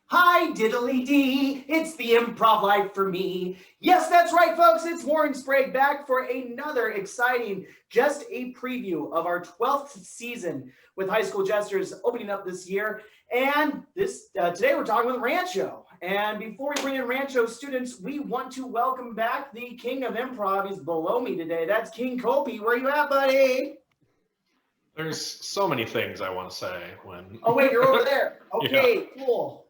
Hi, diddly dee, it's the improv life for me. Yes, that's right, folks, it's Warren Sprague back for another exciting, just a preview of our 12th season with High School Jesters opening up this year. And today we're talking with Rancho. And before we bring in Rancho students, we want to welcome back the king of improv. He's below me today. That's King Kopy. Where you at, buddy? There's so many things I want to say when. Oh, wait, you're over there. Okay, Yeah. cool.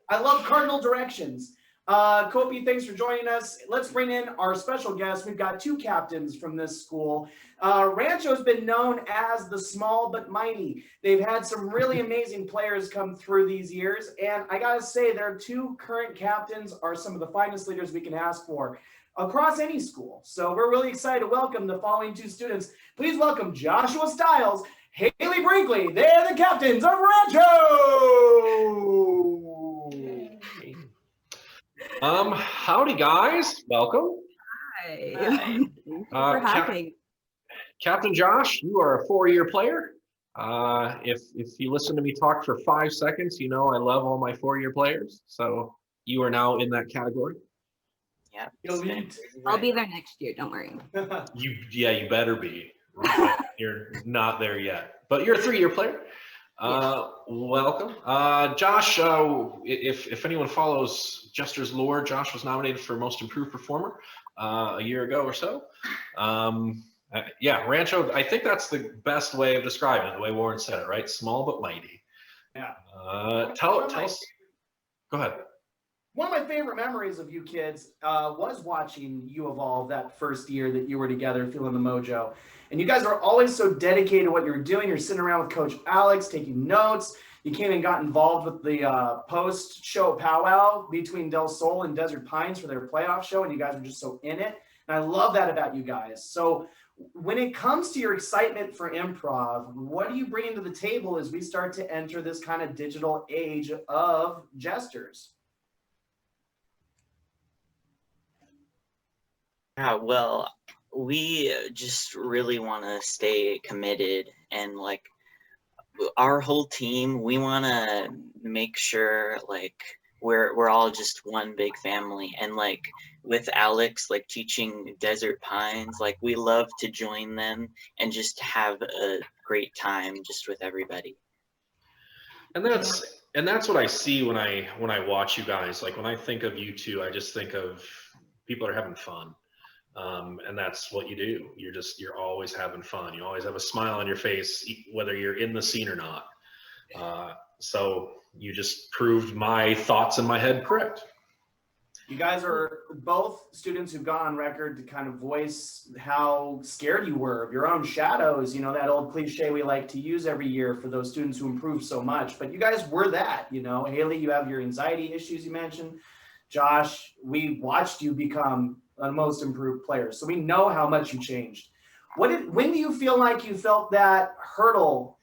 I love cardinal directions. Kopy, thanks for joining us. Let's bring in our special guest. We've got two captains from this school. Rancho's been known as the small but mighty. They've had some really amazing players come through these years, and I gotta say, their two current captains are some of the finest leaders we can ask for across any school. So we're really excited to welcome the following two students. Please welcome Joshua Stiles, Haley Brinkley. They're the captains of Rancho. Howdy guys, welcome. Hi. Thank you for having. Captain Josh, you are a 4-year player. If you listen to me talk for 5 seconds, you know I love all my 4-year players. So you are now in that category. Yeah. I'll be there next year, don't worry. You better be. You're not there yet, but you're a 3-year player. Welcome. Josh, if anyone follows Jester's lore, Josh was nominated for Most Improved Performer a year ago or so. Rancho, I think that's the best way of describing it, the way Warren said it, right? Small but mighty. Yeah. Tell us. Go ahead. One of my favorite memories of you kids was watching you evolve that first year that you were together, feeling the mojo. And you guys are always so dedicated to what you're doing. You're sitting around with Coach Alex, taking notes. You came and got involved with the post-show powwow between Del Sol and Desert Pines for their playoff show, and you guys were just so in it. And I love that about you guys. So when it comes to your excitement for improv, what do you bring to the table as we start to enter this kind of digital age of jesters? Yeah, well, we just really want to stay committed, and like our whole team, we want to make sure like we're all just one big family. And like with Alex, like teaching Desert Pines, like we love to join them and just have a great time just with everybody. And that's what I see when I watch you guys. Like when I think of you two, I just think of people are having fun. And that's what you do. You're always having fun. You always have a smile on your face, whether you're in the scene or not. So you just proved my thoughts in my head correct. You guys are both students who've gone on record to kind of voice how scared you were of your own shadows. You know, that old cliche we like to use every year for those students who improve so much. But you guys were that, you know. Haley, you have your anxiety issues you mentioned. Josh, we watched you become a most improved player. So we know how much you changed. When do you feel like you felt that hurdle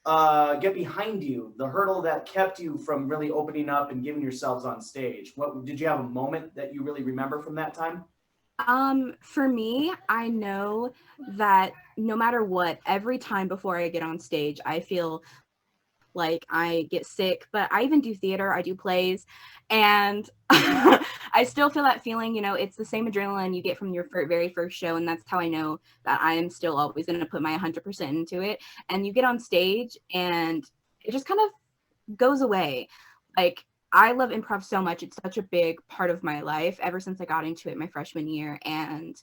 get behind you, the hurdle that kept you from really opening up and giving yourselves on stage? What did you have a moment that you really remember from that time? For me, I know that no matter what, every time before I get on stage, I feel like I get sick, but I even do theater, I do plays, and I still feel that feeling, you know, it's the same adrenaline you get from your very first show, and that's how I know that I am still always going to put my 100% into it. And you get on stage, and it just kind of goes away. Like, I love improv so much. It's such a big part of my life ever since I got into it my freshman year, and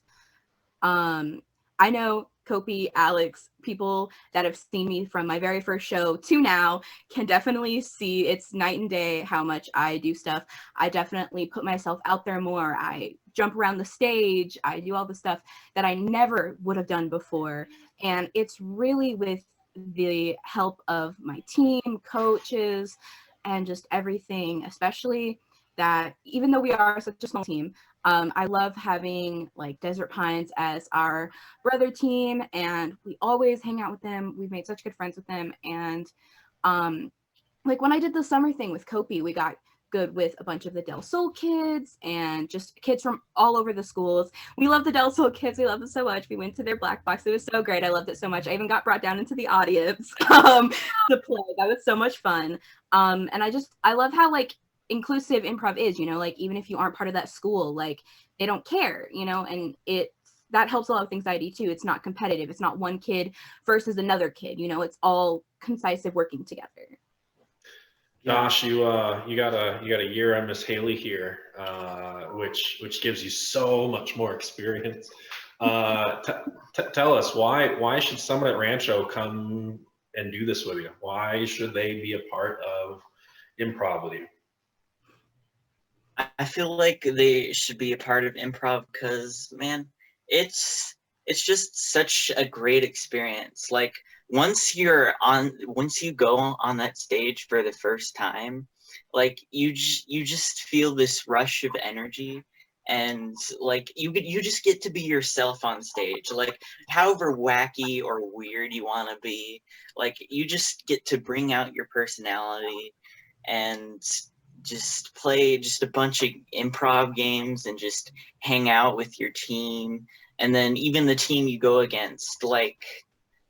I know Kopy, Alex, people that have seen me from my very first show to now can definitely see it's night and day how much I do stuff. I definitely put myself out there more. I jump around the stage. I do all the stuff that I never would have done before. And it's really with the help of my team, coaches, and just everything, especially that even though we are such a small team, I love having like Desert Pines as our brother team, and we always hang out with them. We've made such good friends with them. And like when I did the summer thing with Kopy, we got good with a bunch of the Del Sol kids and just kids from all over the schools. We love the Del Sol kids. We love them so much. We went to their black box. It was so great. I loved it so much. I even got brought down into the audience to play. That was so much fun. And I love how like inclusive improv is, you know, like even if you aren't part of that school, like they don't care, you know, and that helps a lot with anxiety too. It's not competitive. It's not one kid versus another kid, you know, it's all concisive working together. Josh, you got a year on Miss Haley here, which gives you so much more experience. Tell us why should someone at Rancho come and do this with you? Why should they be a part of improv with you? I feel like they should be a part of improv because, man, it's just such a great experience. Like once you go on that stage for the first time, like you just feel this rush of energy, and like you just get to be yourself on stage, like however wacky or weird you want to be, like you just get to bring out your personality and just play just a bunch of improv games and just hang out with your team. And then even the team you go against, like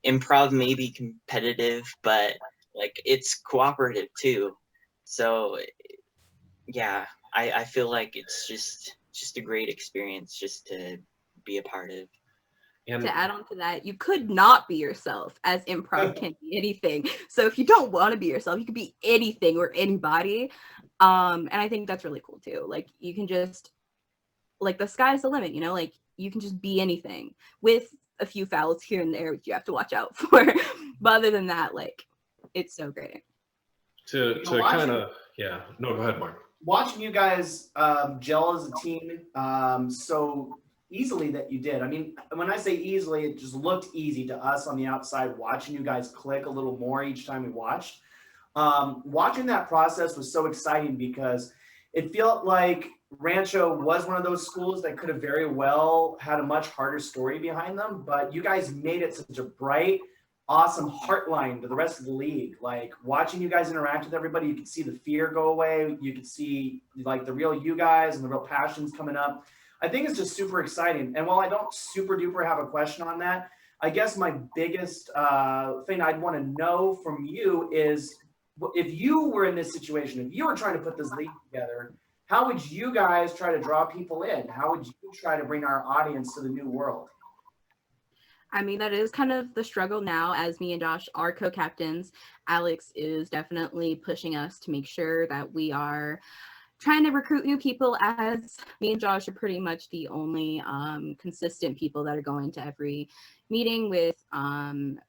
improv may be competitive, but like it's cooperative too. So yeah, I feel like it's just a great experience just to be a part of. And To add on to that, you could not be yourself, as improv can be anything. So if you don't want to be yourself, you could be anything or anybody. And I think that's really cool too. Like you can just, like the sky's the limit, you know, like you can just be anything with a few fouls here and there which you have to watch out for. But other than that, like it's so great. to kind of, yeah, no, go ahead, Mark. Watching you guys gel as a team so easily that you did. I mean, when I say easily, it just looked easy to us on the outside watching you guys click a little more each time we watched. Watching that process was so exciting because it felt like Rancho was one of those schools that could have very well had a much harder story behind them, but you guys made it such a bright, awesome heartline to the rest of the league. Like watching you guys interact with everybody, you could see the fear go away. You could see like the real you guys and the real passions coming up. I think it's just super exciting. And while I don't super duper have a question on that, I guess my biggest thing I'd want to know from you is if you were in this situation, if you were trying to put this league together, how would you guys try to draw people in? How would you try to bring our audience to the new world? I mean, that is kind of the struggle now as me and Josh are co-captains. Alex is definitely pushing us to make sure that we are trying to recruit new people, as me and Josh are pretty much the only consistent people that are going to every meeting with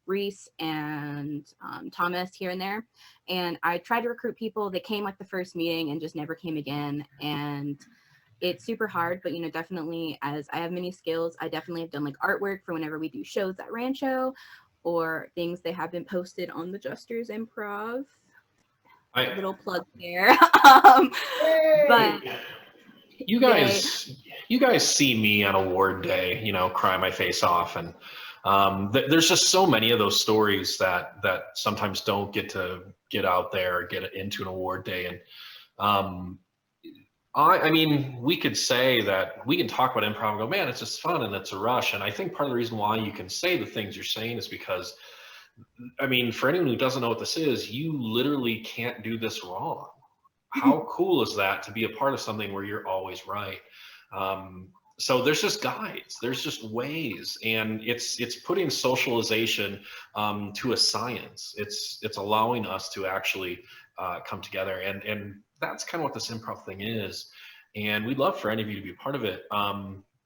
Reese and Thomas here and there. And I tried to recruit people that came like the first meeting and just never came again. And it's super hard, but you know, definitely as I have many skills, I definitely have done like artwork for whenever we do shows at Rancho or things they have been posted on the Justers Improv. Little plug there. But you guys see me on award day, you know, cry my face off, and there's just so many of those stories that sometimes don't get out there or get into an award day. And I mean, we could say that we can talk about improv and go, man, it's just fun and it's a rush. And I think part of the reason why you can say the things you're saying is because, I mean, for anyone who doesn't know what this is, you literally can't do this wrong. How cool is that to be a part of something where you're always right? So there's just guides, there's just ways, and it's putting socialization to a science. It's allowing us to actually come together, and that's kind of what this improv thing is. And we'd love for any of you to be a part of it.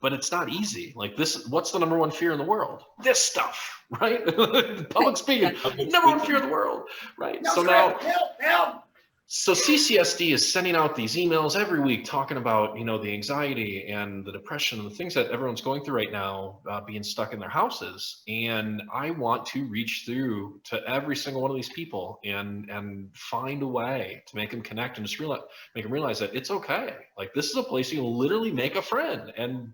But it's not easy. Like this, what's the number one fear in the world? This stuff, right? Public speaking, number one fear in the world, right? No, so help. So CCSD is sending out these emails every week talking about, you know, the anxiety and the depression and the things that everyone's going through right now, being stuck in their houses. And I want to reach through to every single one of these people and find a way to make them connect and just make them realize that it's okay. Like this is a place you can literally make a friend and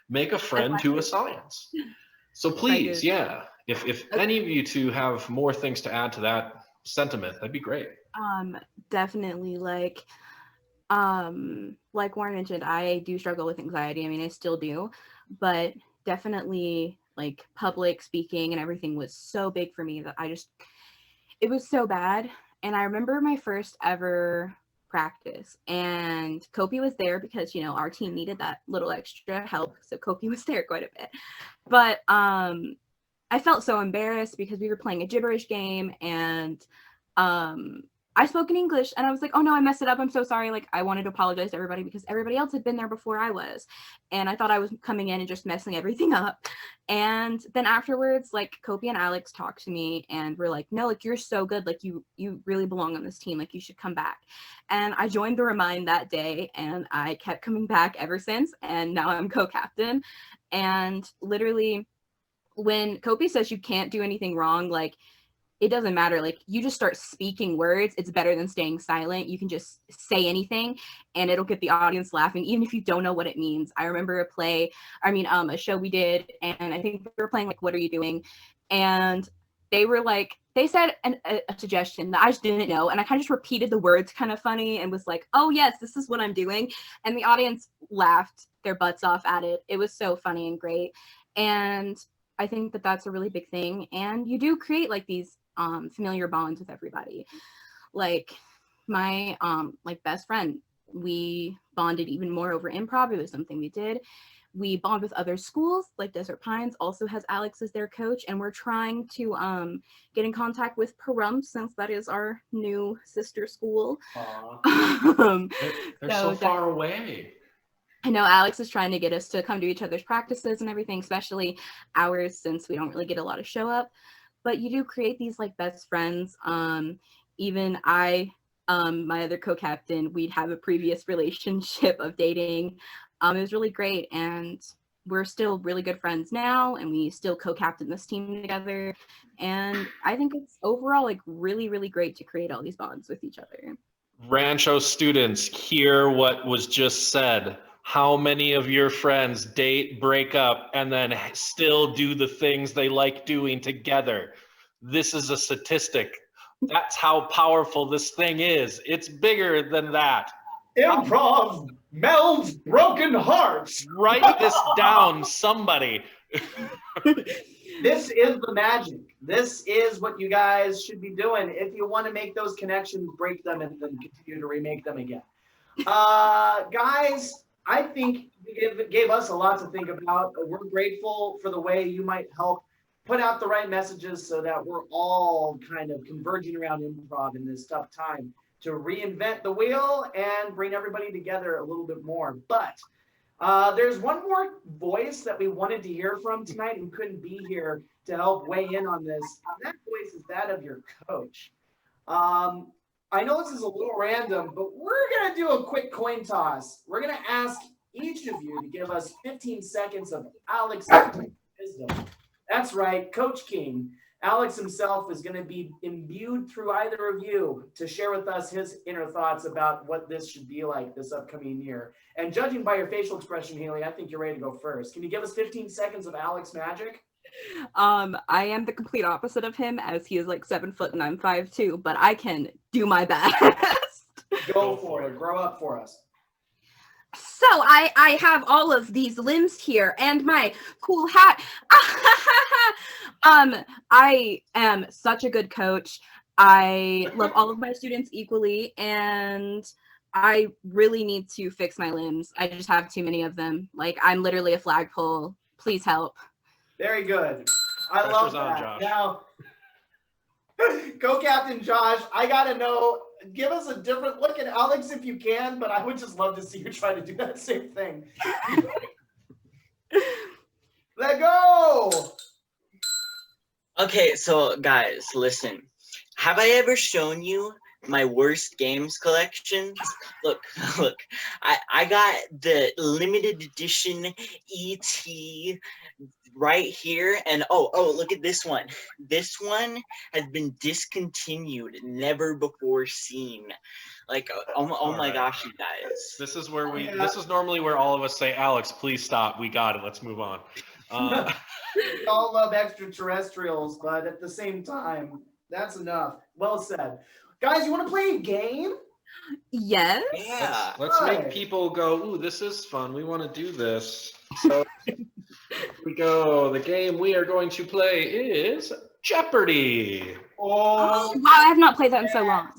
make a friend to a science. So please, yeah, if any of you two have more things to add to that sentiment, that'd be great. Definitely, like Warren mentioned, I do struggle with anxiety. I mean, I still do, but definitely like public speaking and everything was so big for me that it was so bad. And I remember my first ever practice, and Kopy was there because, you know, our team needed that little extra help, so Kopy was there quite a bit. But I felt so embarrassed because we were playing a gibberish game, and I spoke in English, and I was like, oh no, I messed it up. I'm so sorry. Like, I wanted to apologize to everybody because everybody else had been there before I was. And I thought I was coming in and just messing everything up. And then afterwards, like, Kopy and Alex talked to me and were like, no, like, you're so good. Like, you really belong on this team. Like, you should come back. And I joined the Remind that day, and I kept coming back ever since. And now I'm co-captain. And literally, when Kopy says you can't do anything wrong, like, it doesn't matter. Like, you just start speaking words. It's better than staying silent. You can just say anything and it'll get the audience laughing, even if you don't know what it means. I remember a show we did, and I think we were playing, like, What Are You Doing? And they were like, they said a suggestion that I just didn't know. And I kind of just repeated the words kind of funny and was like, oh yes, this is what I'm doing. And the audience laughed their butts off at it. It was so funny and great. And I think that that's a really big thing. And you do create, like, these familiar bonds with everybody. Like, my like, best friend, we bonded even more over improv. It was something we did. We bond with other schools, like Desert Pines also has Alex as their coach, and we're trying to get in contact with Pahrump, since that is our new sister school. They're so far away. I know Alex is trying to get us to come to each other's practices and everything, especially ours, since we don't really get a lot of show up. But you do create these, like, best friends. Even my other co-captain, we'd have a previous relationship of dating. It was really great, and we're still really good friends now, and we still co-captain this team together. And I think it's overall, like, really, really great to create all these bonds with each other. Rancho students, hear what was just said. How many of your friends date, break up, and then still do the things they like doing together? This is a statistic. That's how powerful this thing is. It's bigger than that. Improv melds broken hearts. Write this down, somebody. This is the magic. This is what you guys should be doing. If you want to make those connections, break them and then continue to remake them again. Guys, I think it gave us a lot to think about. We're grateful for the way you might help put out the right messages so that we're all kind of converging around improv in this tough time to reinvent the wheel and bring everybody together a little bit more. But there's one more voice that we wanted to hear from tonight who couldn't be here to help weigh in on this. And that voice is that of your coach. I know this is a little random, but we're going to do a quick coin toss. We're going to ask each of you to give us 15 seconds of Alex's wisdom. That's right, Coach King. Alex himself is going to be imbued through either of you to share with us his inner thoughts about what this should be like this upcoming year. And judging by your facial expression, Haley, I think you're ready to go first. Can you give us 15 seconds of Alex magic? I am the complete opposite of him, as he is like 7 foot and I'm 5'2", but I can do my best. Go for it. Grow up for us. So I have all of these limbs here and my cool hat. I am such a good coach. I love all of my students equally, and I really need to fix my limbs. I just have too many of them. Like, I'm literally a flagpole. Please help. Very good. I love that. Josh. Now, go Captain Josh. I gotta know. Give us a different look at Alex if you can, but I would just love to see you try to do that same thing. Let go. Okay, so guys, listen. Have I ever shown you my worst games collections? Look. I got the limited edition ET right here, and oh, look at this one. This one has been discontinued, never before seen. Like, oh my gosh, you guys. This is where this is normally where all of us say, Alex, please stop. We got it. Let's move on. We all love extraterrestrials, but at the same time, that's enough. Well said. Guys, you want to play a game? Yes. Yeah. Let's make people go, ooh, this is fun. We want to do this. So here we go. The game we are going to play is Jeopardy. Oh, Wow, I have not played that in so long.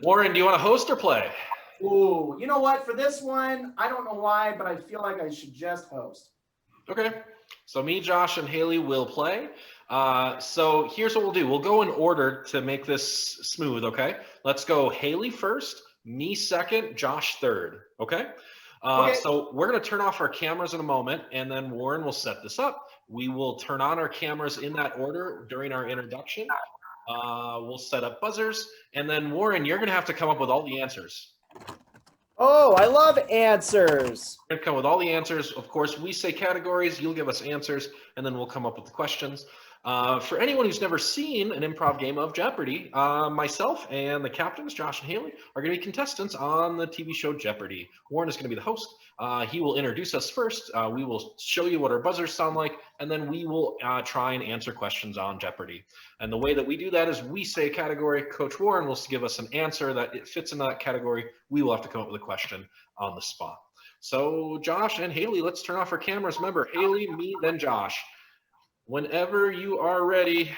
Warren, do you want to host or play? Ooh, you know what? For this one, I don't know why, but I feel like I should just host. Okay. So me, Josh, and Haley will play. So here's what we'll do. We'll go in order to make this smooth, okay? Let's go Haley first, me second, Josh third, okay? Okay. So we're going to turn off our cameras in a moment, and then Warren will set this up. We will turn on our cameras in that order during our introduction. We'll set up buzzers, and then Warren, you're going to have to come up with all the answers. Oh, I love answers. We're going to come with all the answers. Of course, we say categories, you'll give us answers, and then we'll come up with the questions. For anyone who's never seen an improv game of Jeopardy, myself and the captains, Josh and Haley, are going to be contestants on the TV show Jeopardy. Warren is going to be the host. He will introduce us first. We will show you what our buzzers sound like, and then we will try and answer questions on Jeopardy. And the way that we do that is we say a category. Coach Warren will give us an answer that it fits in that category. We will have to come up with a question on the spot. So Josh and Haley, let's turn off our cameras. Remember, Haley, me, then Josh. Whenever you are ready,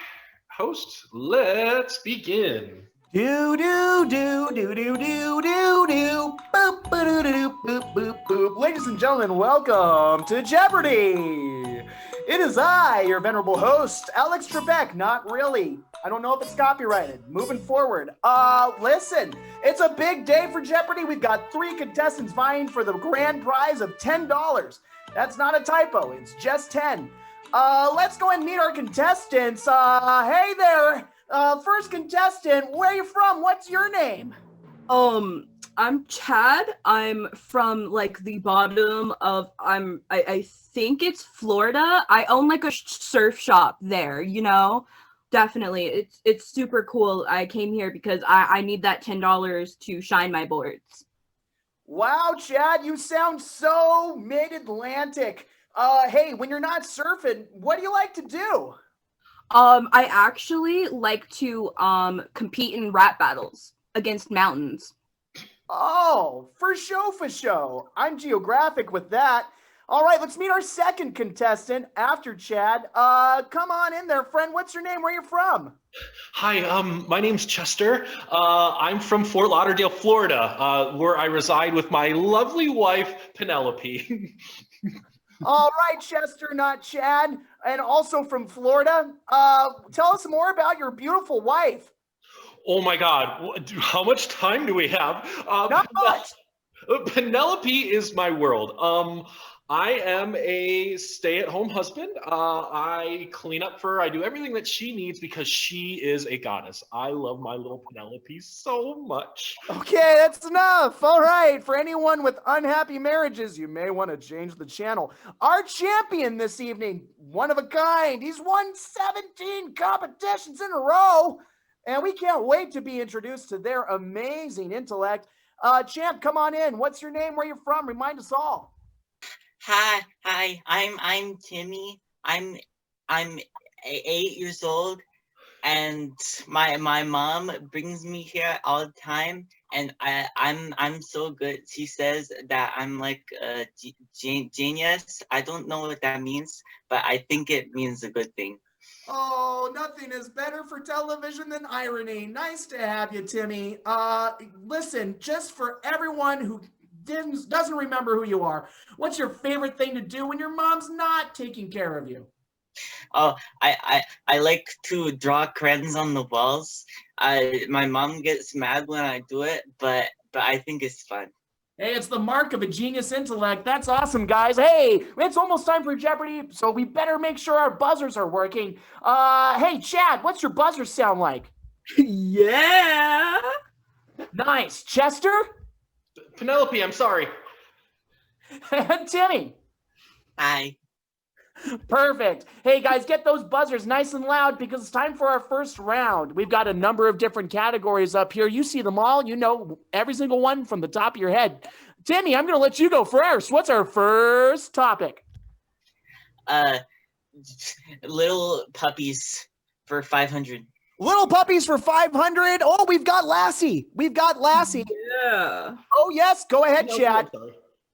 host, let's begin. Do do do do do do do do boop boop doo boop boop boop. Ladies and gentlemen, welcome to Jeopardy! It is I, your venerable host, Alex Trebek. Not really. I don't know if it's copyrighted. Moving forward. Listen, it's a big day for Jeopardy. We've got 3 contestants vying for the grand prize of $10. That's not a typo. It's just 10. Let's go and meet our contestants. Hey there. First contestant, where are you from? What's your name? I'm Chad. I'm from like the bottom of I think it's Florida. I own like a surf shop there, you know? Definitely. It's super cool. I came here because I need that $10 to shine my boards. Wow, Chad, you sound so mid-Atlantic. Hey, when you're not surfing, what do you like to do? I actually like to compete in rap battles against mountains. Oh, for show. I'm geographic with that. All right, let's meet our second contestant after Chad. Come on in there, friend. What's your name? Where are you from? Hi, my name's Chester. I'm from Fort Lauderdale, Florida, where I reside with my lovely wife, Penelope. All right, Chester, not Chad, and also from Florida. Tell us more about your beautiful wife. Oh my God, how much time do we have? Not much. Penelope is my world. I am a stay-at-home husband. I clean up for her. I do everything that she needs because she is a goddess. I love my little Penelope so much. Okay, that's enough. All right, for anyone with unhappy marriages, you may want to change the channel. Our champion this evening, one of a kind. He's won 17 competitions in a row, and we can't wait to be introduced to their amazing intellect. Champ, come on in. What's your name? Where you from? Remind us all. Hi. I'm Timmy. I'm 8 years old, and my mom brings me here all the time, and I'm so good. She says that I'm like a genius. I don't know what that means, but I think it means a good thing. Oh, nothing is better for television than irony. Nice to have you, Timmy. Listen, just for everyone who doesn't remember who you are, what's your favorite thing to do when your mom's not taking care of you? Oh, I like to draw crayons on the walls. My mom gets mad when I do it, but I think it's fun. Hey, it's the mark of a genius intellect. That's awesome, guys. Hey, it's almost time for Jeopardy, so we better make sure our buzzers are working. Hey, Chad, what's your buzzer sound like? Yeah. Nice. Chester? Penelope, I'm sorry. Timmy? Hi. Perfect. Hey, guys, get those buzzers nice and loud because it's time for our first round. We've got a number of different categories up here. You see them all. You know every single one from the top of your head. Timmy, I'm going to let you go first. What's our first topic? Little puppies for 500. Little puppies for 500. Oh, we've got Lassie. Yeah. Oh, yes. Go ahead, Chad.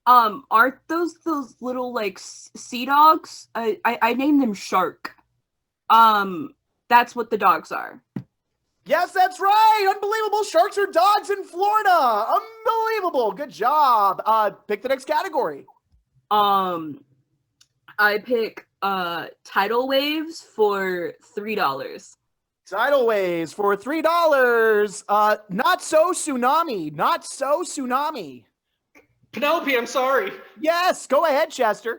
Aren't those little like sea dogs? I named them Shark. That's what the dogs are. Yes, that's right. Unbelievable. Sharks are dogs in Florida. Unbelievable. Good job. Pick the next category. I pick tidal waves for $3. Tidal waves for $3. Not so tsunami. Not so tsunami. Penelope, I'm sorry. Yes, go ahead, Chester.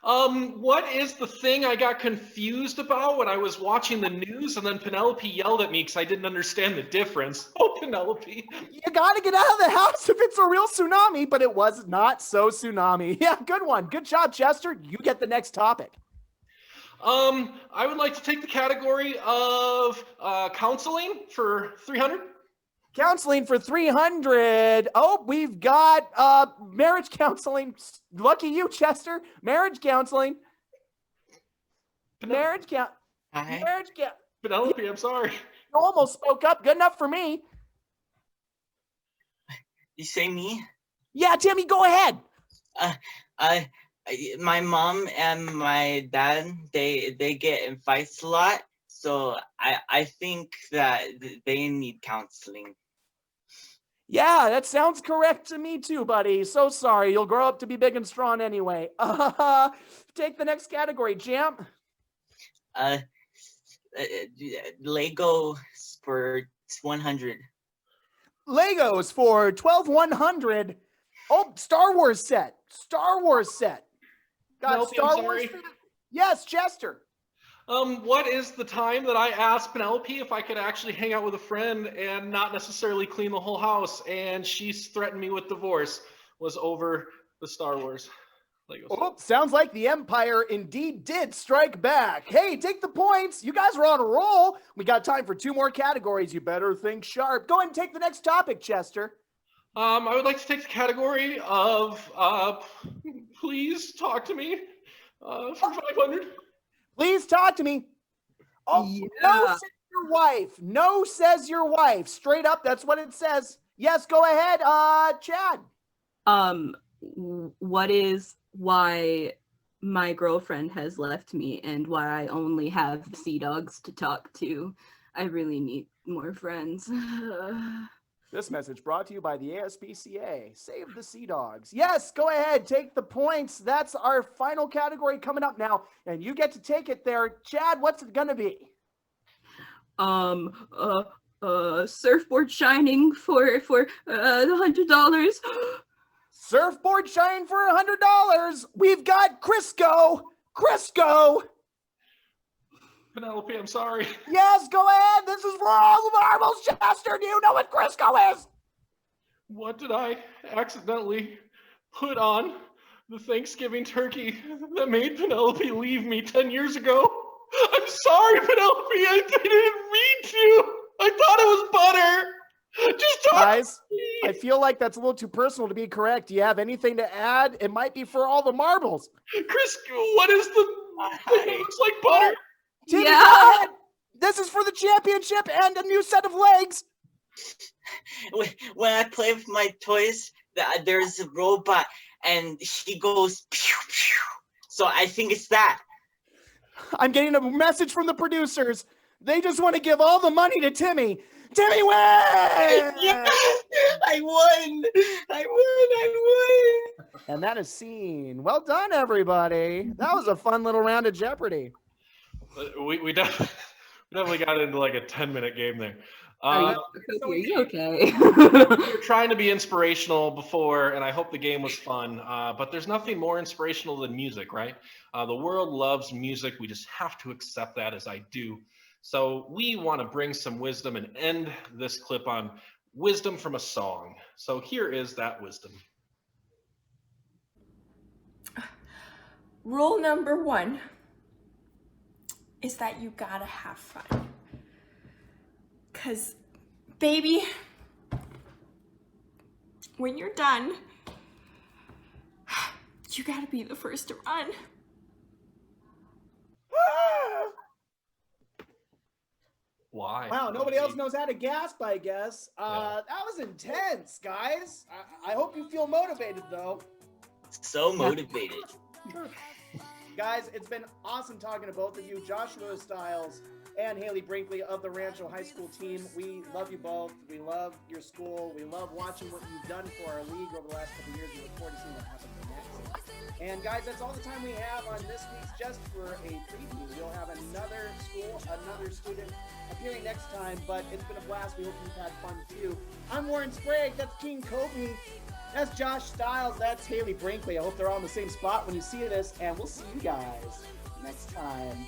What is the thing I got confused about when I was watching the news, and then Penelope yelled at me because I didn't understand the difference? Oh, Penelope. You gotta get out of the house if it's a real tsunami, but it was not so tsunami. Yeah, good one. Good job, Chester. You get the next topic. I would like to take the category of counseling for 300. Counseling for 300. Oh, we've got marriage counseling. Lucky you, Chester. Marriage counseling. Marriage count. Hi. Marriage count. Penelope, I'm sorry. You almost spoke up. Good enough for me. You say me? Yeah, Timmy, go ahead. My mom and my dad, they get in fights a lot, so I think that they need counseling. Yeah, that sounds correct to me too, buddy. So sorry. You'll grow up to be big and strong anyway. Take the next category, champ. Lego for 100. Legos for 12100. Oh, Star Wars set. Star Wars set. Got Penelope, Star I'm Wars. sorry. Yes, Chester. What is the time that I asked Penelope if I could actually hang out with a friend and not necessarily clean the whole house, and she threatened me with divorce, was over the Star Wars Legos. Oh, sounds like the Empire indeed did strike back. Hey, take the points. You guys are on a roll. We got time for 2 more categories. You better think sharp. Go ahead and take the next topic, Chester. I would like to take the category of please talk to me for 500. Please talk to me. Oh, Yeah. no, says your wife. No, says your wife. Straight up, that's what it says. Yes, go ahead, Chad. What is why my girlfriend has left me and why I only have sea dogs to talk to? I really need more friends. This message brought to you by the ASPCA. Save the Sea Dogs. Yes, go ahead. Take the points. That's our final category coming up now. And you get to take it there. Chad, what's it going to be? Surfboard shining for the $100. Surfboard shine for $100. We've got Crisco. Crisco. Penelope, I'm sorry. Yes, go ahead. This is for all the marbles. Chester, do you know what Crisco is? What did I accidentally put on the Thanksgiving turkey that made Penelope leave me 10 years ago? I'm sorry, Penelope. I didn't mean to. I thought it was butter. Just talk Guys, to me. I feel like that's a little too personal to be correct. Do you have anything to add? It might be for all the marbles. Chris, what is the thing that looks like butter? Timmy, Yeah. go ahead. This is for the championship and a new set of legs. When I play with my toys, there's a robot and she goes pew pew. So I think it's that. I'm getting a message from the producers. They just want to give all the money to Timmy. Timmy wins! Yes! I won! I won! And that is scene. Well done, everybody. That was a fun little round of Jeopardy. We definitely got into like a 10-minute game there. Are you okay? We were trying to be inspirational before, and I hope the game was fun. But there's nothing more inspirational than music, right? The world loves music. We just have to accept that, as I do. So we want to bring some wisdom and end this clip on wisdom from a song. So here is that wisdom. Rule number 1 is that you gotta have fun. Cause baby, when you're done, you gotta be the first to run. Why? Wow, nobody else knows how to gasp, I guess. That was intense, guys. I hope you feel motivated, though. So motivated. Guys, it's been awesome talking to both of you. Joshua Styles, and Haley Brinkley of the Rancho High School team. We love you both. We love your school. We love watching what you've done for our league over the last couple of years. We look forward to seeing what happens next. And guys, that's all the time we have on this week's Just for a Preview. We'll have another school, another student appearing next time, but it's been a blast. We hope you've had fun too. I'm Warren Sprague. That's King Kopy. That's Josh Stiles. That's Haley Brinkley. I hope they're all in the same spot when you see this, and we'll see you guys next time.